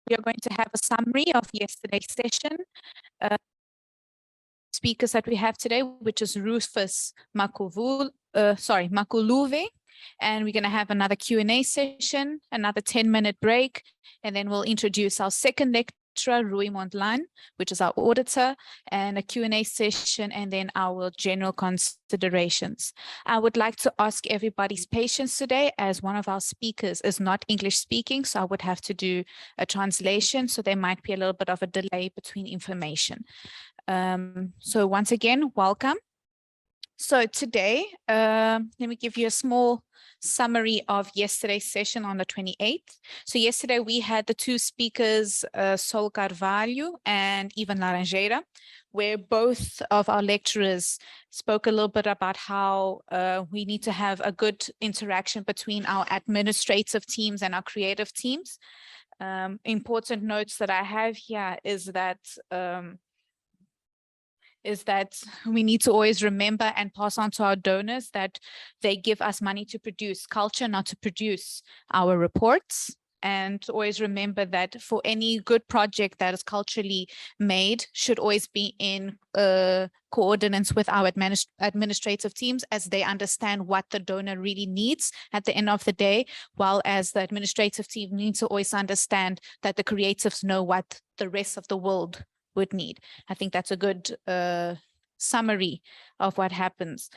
We are going to have a summary of yesterday's session. Speakers that we have today, which is Rufus Makuluve, and we're going to have another Q&A session, another 10-minute break, and then we'll introduce our second lecturer, Rui Mondlane, which is our auditor, and a Q&A session, and then our general considerations. I would like to ask everybody's patience today, as one of our speakers is not English speaking, so I would have to do a translation, so there might be a little bit of a delay between information. So once again, welcome. So today, let me give you a small summary of yesterday's session on the 28th. So yesterday we had the two speakers, Sol Carvalho and Ivan Laranjeira, where both of our lecturers spoke a little bit about how we need to have a good interaction between our administrative teams and our creative teams. Important notes that I have here is that we need to always remember and pass on to our donors that they give us money to produce culture, not to produce our reports. And to always remember that for any good project that is culturally made should always be in coordinates with our administrative teams, as they understand what the donor really needs at the end of the day, while as the administrative team needs to always understand that the creatives know what the rest of the world would need. I think that's a good summary of what happens.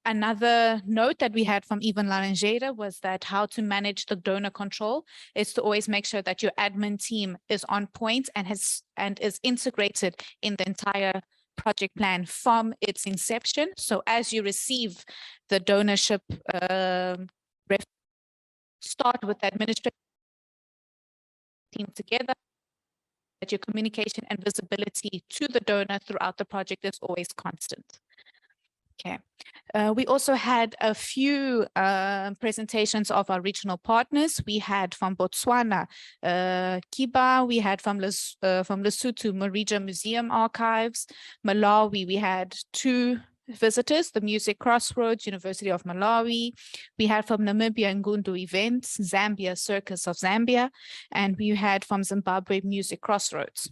Another note that we had from Ivan Laranjeira was that how to manage the donor control is to always make sure that your admin team is on point and is integrated in the entire project plan from its inception. So as you receive the donorship, start with the administrative team together, that your communication and visibility to the donor throughout the project is always constant. Okay. We also had a few presentations of our regional partners. We had from Botswana, Kiba. We had from Lesotho, Marija Museum Archives. Malawi, we had two visitors, the Music Crossroads, University of Malawi. We had from Namibia, Ngundu Events, Zambia, Circus of Zambia, and we had from Zimbabwe, Music Crossroads.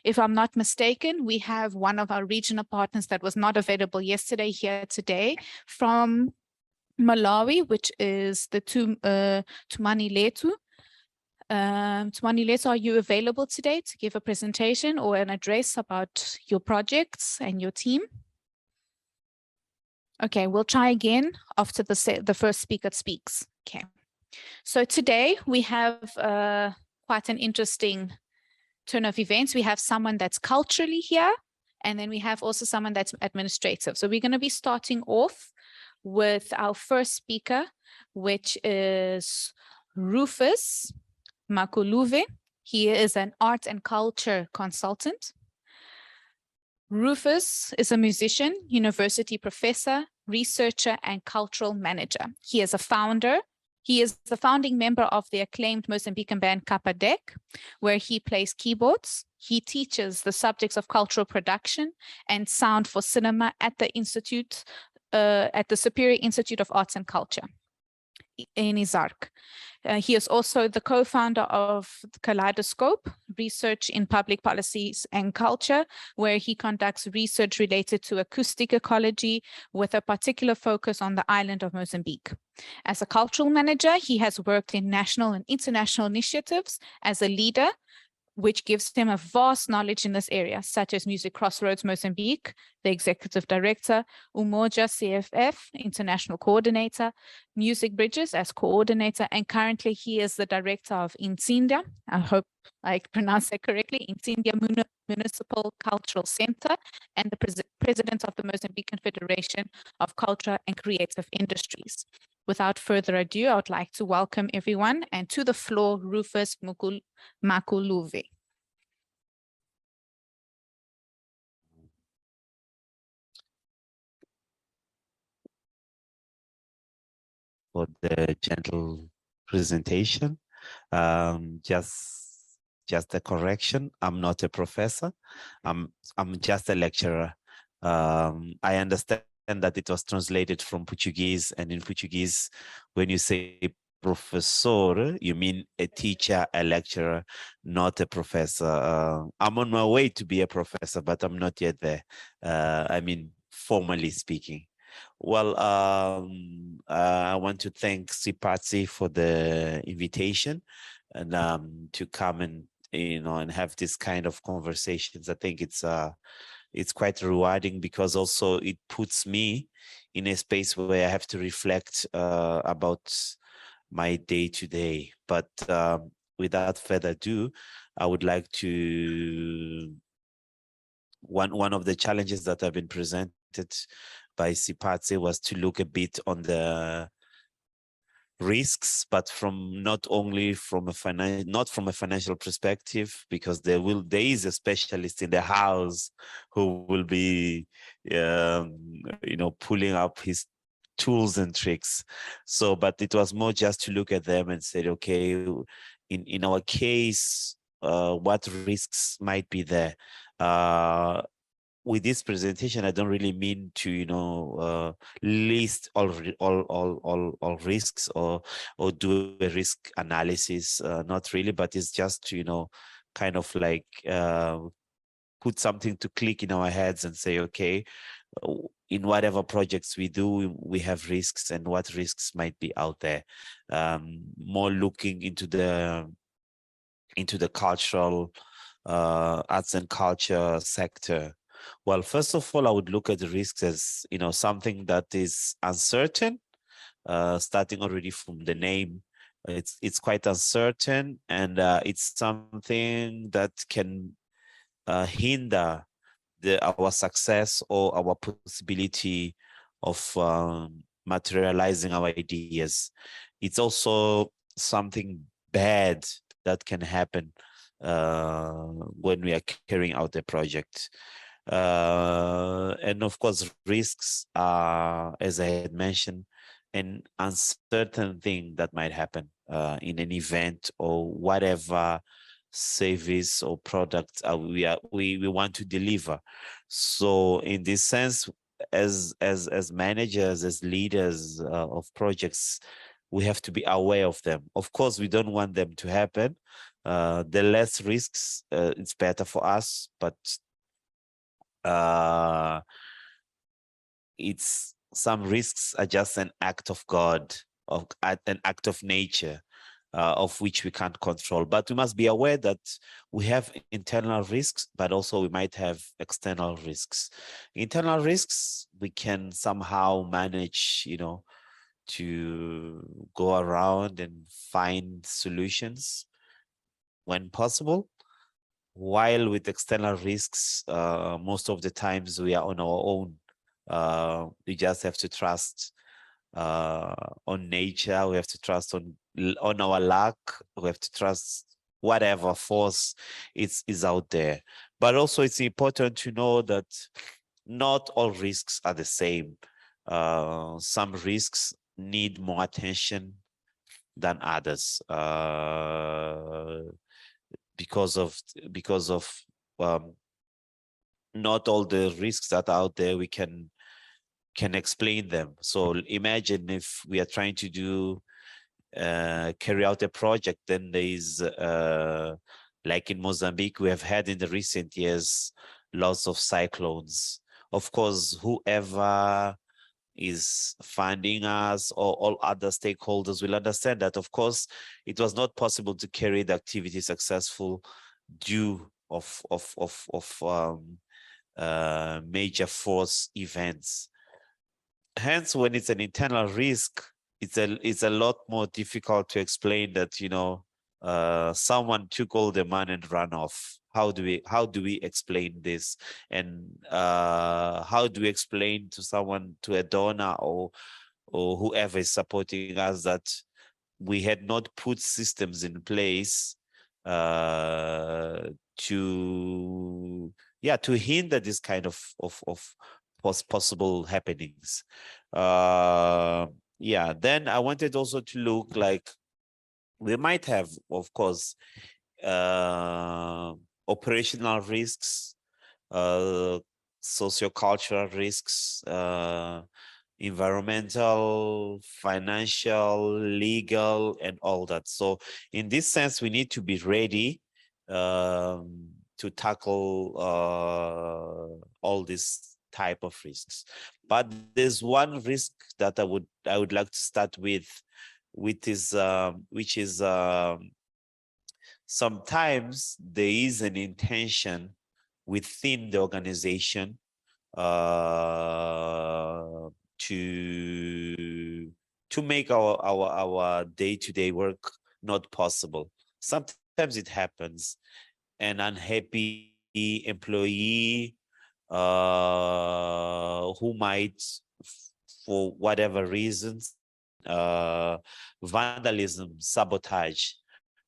If I'm not mistaken, we have one of our regional partners that was not available yesterday here today from Malawi, which is the Tumani Letu. Tumani Letu, are you available today to give a presentation or an address about your projects and your team? Okay, we'll try again after the first speaker speaks. Okay, so today we have quite an interesting turn of events. We have someone that's culturally here, and then we have also someone that's administrative. So we're going to be starting off with our first speaker, which is Rufus Makuluve. He is an art and culture consultant. Rufus is a musician, university professor, researcher, and cultural manager. He is a founder. He is the founding member of the acclaimed Mozambican band Kappa Dek, where he plays keyboards. He teaches the subjects of cultural production and sound for cinema at the Institute, at the Superior Institute of Arts and Culture in Izark. He is also the co-founder of Kaleidoscope, Research in Public Policies and Culture, where he conducts research related to acoustic ecology with a particular focus on the island of Mozambique. As a cultural manager, he has worked in national and international initiatives as a leader, which gives him a vast knowledge in this area, such as Music Crossroads Mozambique, the executive director, Umoja CFF, international coordinator, Music Bridges as coordinator, and currently he is the director of Incindia, I hope I pronounced that correctly, Incindia Municipal Cultural Center, and the president of the Mozambican Federation of Culture and Creative Industries. Without further ado, I would like to welcome everyone, and to the floor, Rufus Makuluve. For the gentle presentation. Just a correction. I'm not a professor. I'm just a lecturer. I understand that it was translated from Portuguese, and in Portuguese, when you say professor, you mean a teacher, a lecturer, not a professor. I'm on my way to be a professor, but I'm not yet there. I mean, formally speaking. Well, I want to thank Sipatsi for the invitation and to come and and have this kind of conversations. I think it's quite rewarding because also it puts me in a space where I have to reflect about my day to day. But without further ado, I would like to one of the challenges that have been presented by Sipatse was to look a bit on the risks, but from not only from a not from a financial perspective, because there is a specialist in the house who will be pulling up his tools and tricks. So, but it was more just to look at them and say, okay, in our case, what risks might be there? With this presentation, I don't really mean to, list all risks or do a risk analysis. Not really, but it's just to, kind of like put something to click in our heads and say, okay, in whatever projects we do, we have risks, and what risks might be out there. More looking into the cultural arts and culture sector. Well, first of all, I would look at the risks as something that is uncertain. Starting already from the name, it's quite uncertain, and it's something that can hinder our success or our possibility of materializing our ideas. It's also something bad that can happen when we are carrying out a project. And of course, risks are, as I had mentioned, an uncertain thing that might happen in an event or whatever service or product we want to deliver. So in this sense, as managers, as leaders of projects, we have to be aware of them. Of course, we don't want them to happen. The less risks, it's better for us, but it's some risks are just an act of God, of an act of nature, of which we can't control. But we must be aware that we have internal risks, but also we might have external risks. Internal risks, we can somehow manage, to go around and find solutions when possible. While with external risks, most of the times we are on our own. We just have to trust on nature. We have to trust on our luck. We have to trust whatever force is out there. But also it's important to know that not all risks are the same. Some risks need more attention than others because of not all the risks that are out there we can explain them. So imagine if we are trying to do carry out a project, then there is like in Mozambique, we have had in the recent years lots of cyclones. Of course, whoever is funding us or all other stakeholders will understand that, of course, it was not possible to carry the activity successful due of major force events. Hence, when it's an internal risk, it's a lot more difficult to explain that someone took all the money and ran off. How do we explain this? And how do we explain to someone, to a donor or whoever is supporting us, that we had not put systems in place to hinder this kind of possible happenings. Then I wanted also to look like we might have, of course, operational risks, sociocultural risks, environmental, financial, legal, and all that. So in this sense, we need to be ready to tackle all these type of risks. But there's one risk that I would like to start with, which is sometimes there is an intention within the organization uh, to make our day-to-day work not possible. Sometimes it happens. An unhappy employee who might, for whatever reasons, vandalism, sabotage.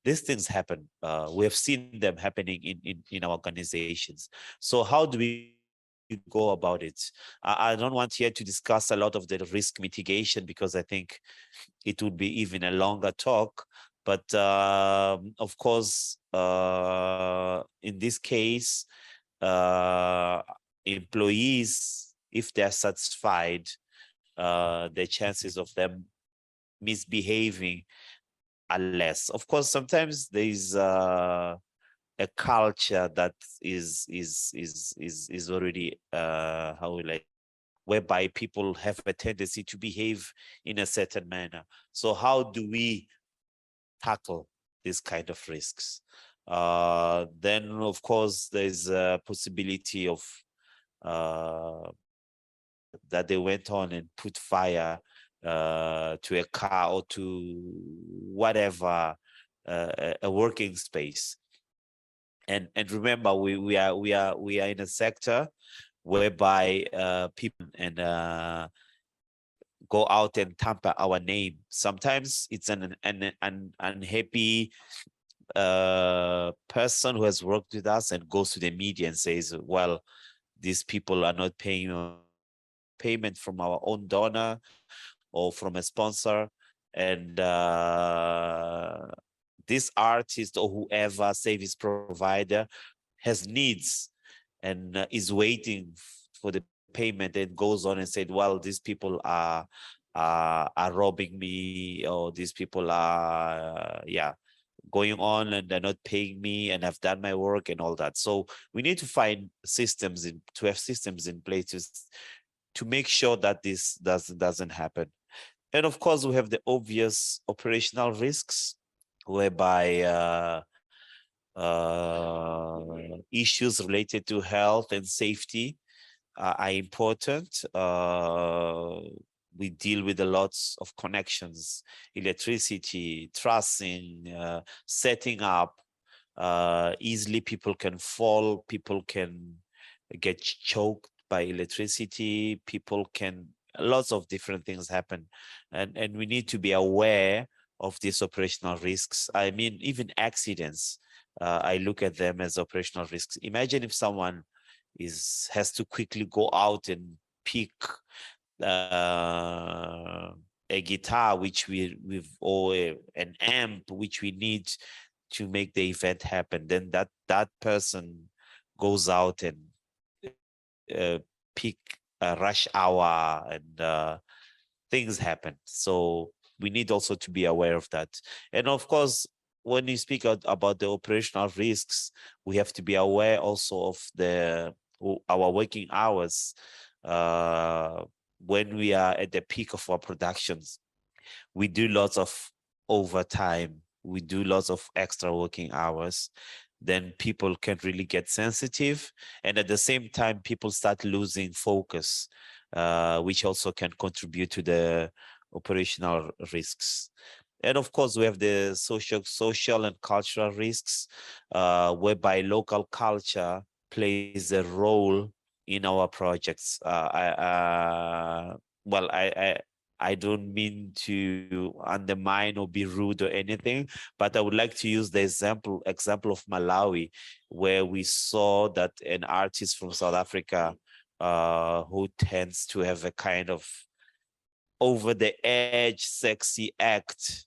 These things happen. We have seen them happening in our organizations. So how do we go about it? I don't want here to discuss a lot of the risk mitigation because I think it would be even a longer talk. But of course, in this case, employees, if they're satisfied, the chances of them misbehaving are less. Of course, sometimes there is a culture that is already how will I, whereby people have a tendency to behave in a certain manner. So how do we tackle these kind of risks? Then of course there's a possibility of that they went on and put fire to a car or to whatever a working space. And remember, we are in a sector whereby people and go out and tamper our name. Sometimes it's an unhappy person who has worked with us and goes to the media and says, well, these people are not paying payment from our own donor or from a sponsor, and this artist or whoever service provider has needs and is waiting for the payment, and goes on and said, well, these people are robbing me, or these people are going on and they're not paying me, and I've done my work and all that. So we need to find systems to have systems in place to make sure that this doesn't happen. And of course, we have the obvious operational risks, whereby issues related to health and safety are important. We deal with a lots of connections, electricity, trussing, setting up. Easily people can fall, people can get choked by electricity, people can, lots of different things happen. And we need to be aware of these operational risks. I mean, even accidents, I look at them as operational risks. Imagine if someone has to quickly go out and pick a guitar or an amp which we need to make the event happen. Then that person goes out and pick a rush hour, and things happen. So we need also to be aware of that. And of course, when you speak about the operational risks, we have to be aware also of our working hours. When we are at the peak of our productions, we do lots of overtime, we do lots of extra working hours. Then people can't really get sensitive, and at the same time people start losing focus, which also can contribute to the operational risks. And of course, we have the social and cultural risks, whereby local culture plays a role in our projects. I don't mean to undermine or be rude or anything, but I would like to use the example of Malawi, where we saw that an artist from South Africa, who tends to have a kind of over the edge sexy act,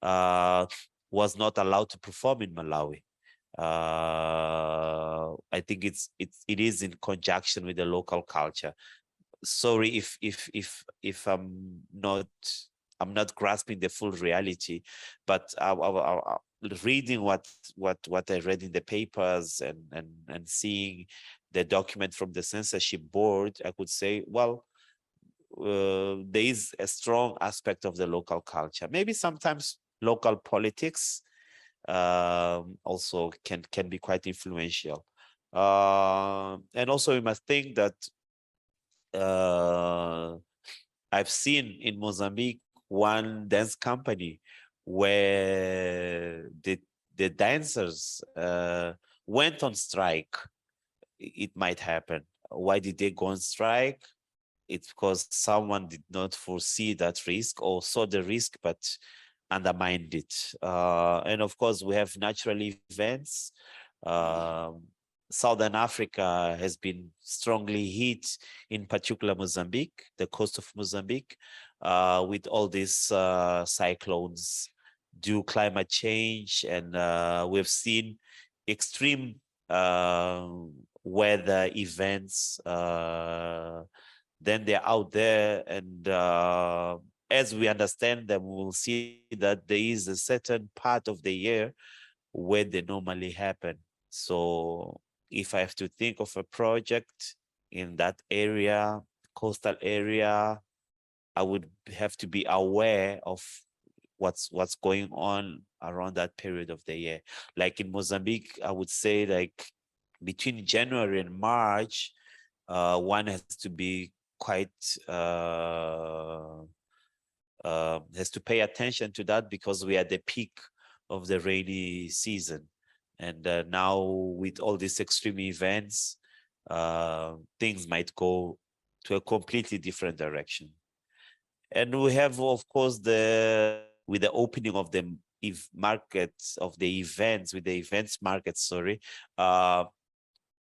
was not allowed to perform in Malawi. I think it is in conjunction with the local culture. sorry if I'm not grasping the full reality, but reading what I read in the papers and seeing the document from the censorship board, I could say, well, there is a strong aspect of the local culture. Maybe sometimes local politics also can be quite influential. And also we must think that I've seen in Mozambique one dance company where the dancers went on strike. It might happen. Why did they go on strike? It's because someone did not foresee that risk or saw the risk but undermined it. And of course, we have natural events. Southern Africa has been strongly hit, in particular Mozambique, the coast of Mozambique, with all these cyclones due climate change. And we've seen extreme weather events. Then they're out there, and as we understand them, we'll see that there is a certain part of the year where they normally happen. So if I have to think of a project in that area, coastal area, I would have to be aware of what's going on around that period of the year. Like in Mozambique, I would say like between January and March, one has to be quite has to pay attention to that, because we are at the peak of the rainy season. And now with all these extreme events, things might go to a completely different direction. And we have, of course, with the opening of the markets, of the events, with the events market, sorry,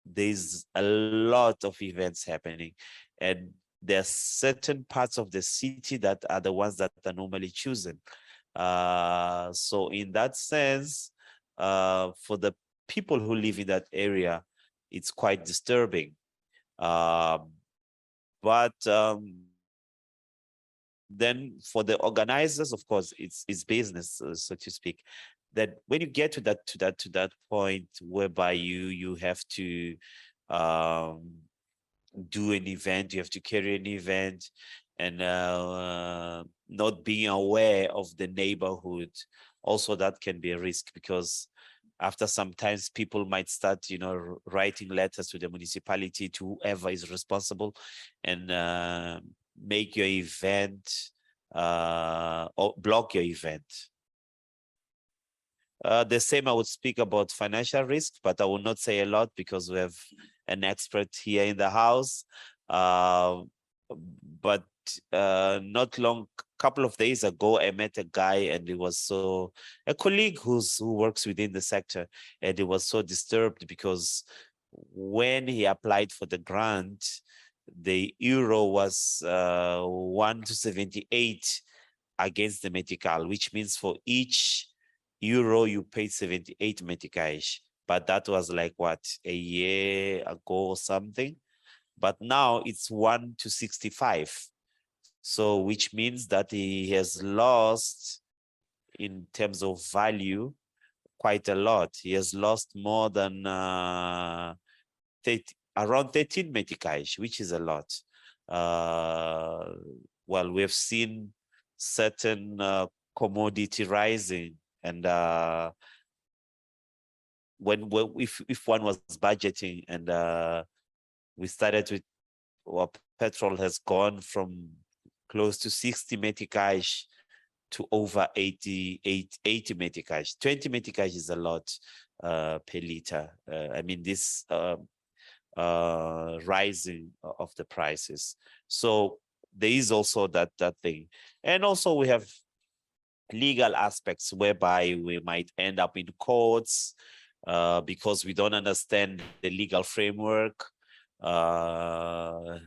there's a lot of events happening. And there are certain parts of the city that are the ones that are normally chosen. So in that sense, for the people who live in that area, it's quite disturbing. But then for the organizers, of course, it's business, so to speak. That when you get to that point whereby you have to do an event, you have to carry an event, and not being aware of the neighborhood, also that can be a risk, because after sometimes people might start, writing letters to the municipality, to whoever is responsible, and make your event or block your event. The same I would speak about financial risk, but I will not say a lot because we have an expert here in the house. But not long, couple of days ago, I met a guy, and it was a colleague who works within the sector, and he was so disturbed because when he applied for the grant, the euro was 1 to 78 against the Metical, which means for each euro you paid 78 Meticais. But that was like what, a year ago or something. But now it's 1 to 65. So which means that he has lost, in terms of value, quite a lot. He has lost more than around 13 Meticais, which is a lot. Well, we've seen certain commodity rising, and if one was budgeting, and we started with, well, petrol has gone from close to 60 Meticais to over 80 Meticais. 20 Meticais is a lot per liter. I mean, this rising of the prices. So there is also that thing. And also we have legal aspects whereby we might end up in courts because we don't understand the legal framework, having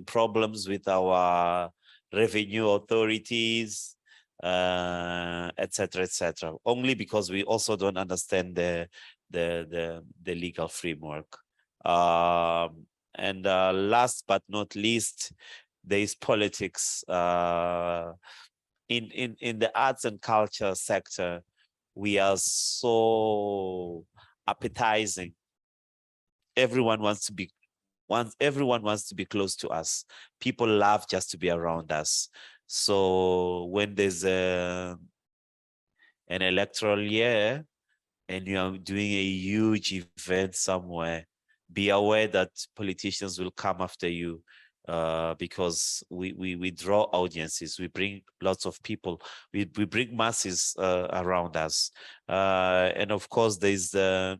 problems with our revenue authorities, etc., etc. Only because we also don't understand the legal framework. And last but not least, there is politics. In the arts and culture sector, we are so appetizing. Everyone wants to be close to us. People love just to be around us. So when there's an electoral year and you are doing a huge event somewhere, be aware that politicians will come after you, because we draw audiences, we bring lots of people, we bring masses around us, and of course there's the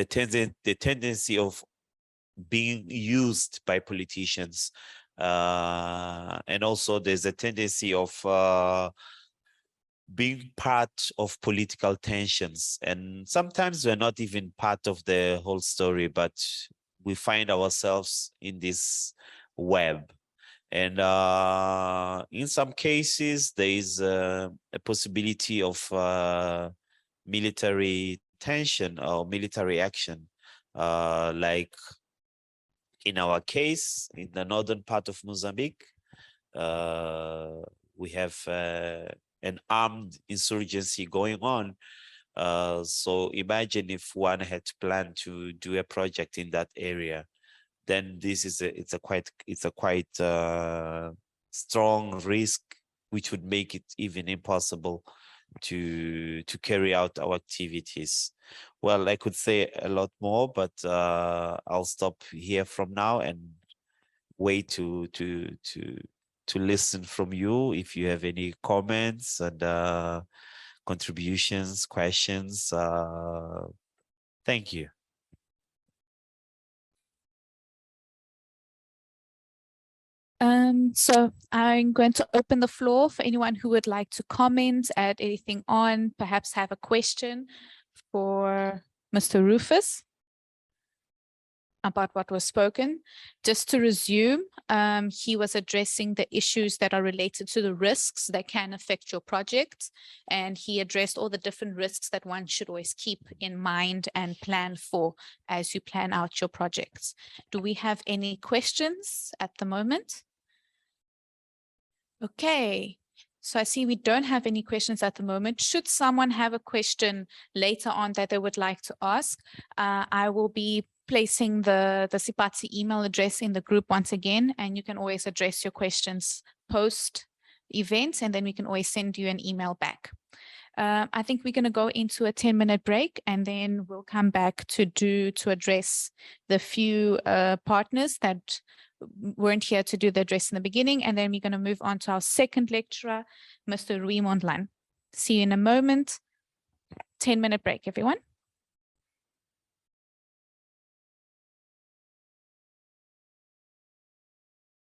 tendency of being used by politicians, and also there's a tendency of being part of political tensions, and sometimes we're not even part of the whole story, but we find ourselves in this web. And in some cases there is a possibility of military tension or military action, like in our case, in the northern part of Mozambique, we have an armed insurgency going on. So imagine if one had planned to do a project in that area, then this is a quite strong risk, which would make it even impossible to carry out our activities. Well, I could say a lot more, but I'll stop here from now and wait to listen from you if you have any comments and contributions, questions. Thank you. So I'm going to open the floor for anyone who would like to comment, add anything on, perhaps have a question for Mr. Rufus about what was spoken. Just to resume, he was addressing the issues that are related to the risks that can affect your project. And he addressed all the different risks that one should always keep in mind and plan for as you plan out your projects. Do we have any questions at the moment? Okay. So I see we don't have any questions at the moment. Should someone have a question later on that they would like to ask, I will be placing the SIPATSI email address in the group once again, and you can always address your questions post event, and then we can always send you an email back. I think we're going to go into a 10-minute break, and then we'll come back to address the few partners that weren't here to do the address in the beginning, and then we're going to move on to our second lecturer, Mr. Rui Mondlane. See you in a moment. 10-minute break, everyone.